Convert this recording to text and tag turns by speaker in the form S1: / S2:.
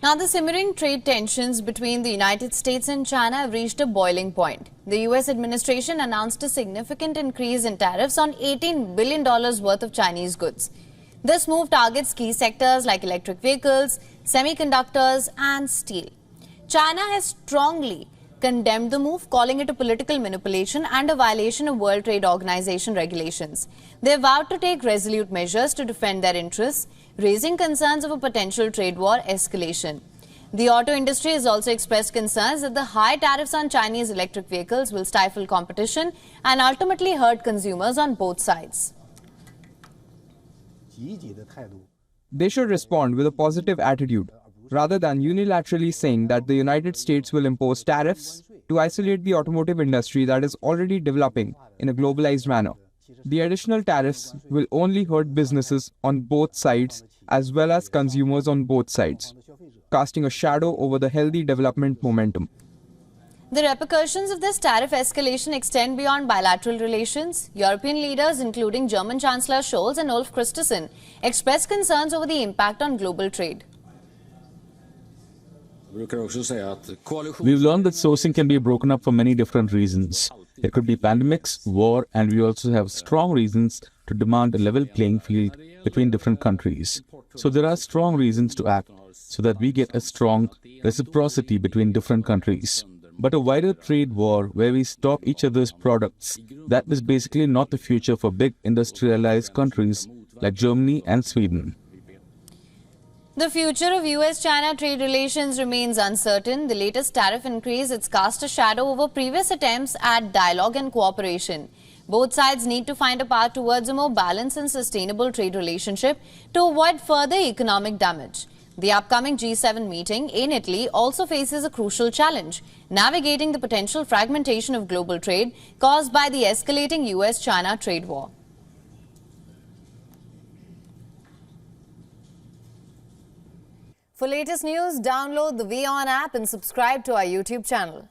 S1: Now, the simmering trade tensions between the United States and China have reached a boiling point. The U.S. administration announced a significant increase in tariffs on $18 billion worth of Chinese goods. This move targets key sectors like electric vehicles, semiconductors, and steel. China has strongly condemned the move, calling it a political manipulation and a violation of World Trade Organization regulations. They vowed to take resolute measures to defend their interests, raising concerns of a potential trade war escalation. The auto industry has also expressed concerns that the high tariffs on Chinese electric vehicles will stifle competition and ultimately hurt consumers on both sides.
S2: They should respond with a positive attitude, rather than unilaterally saying that the United States will impose tariffs to isolate the automotive industry that is already developing in a globalized manner. The additional tariffs will only hurt businesses on both sides as well as consumers on both sides, casting a shadow over the healthy development momentum.
S1: The repercussions of this tariff escalation extend beyond bilateral relations. European leaders, including German Chancellor Scholz and Ulf Kristersson, expressed concerns over the impact on global trade.
S3: We've learned that sourcing can be broken up for many different reasons. There could be pandemics, war, and we also have strong reasons to demand a level playing field between different countries. So there are strong reasons to act so that we get a strong reciprocity between different countries. But a wider trade war where we stop each other's products, that is basically not the future for big industrialized countries like Germany and Sweden.
S1: The future of US-China trade relations remains uncertain. The latest tariff increase has cast a shadow over previous attempts at dialogue and cooperation. Both sides need to find a path towards a more balanced and sustainable trade relationship to avoid further economic damage. The upcoming G7 meeting in Italy also faces a crucial challenge, navigating the potential fragmentation of global trade caused by the escalating US-China trade war. For latest news, download the WION app and subscribe to our YouTube channel.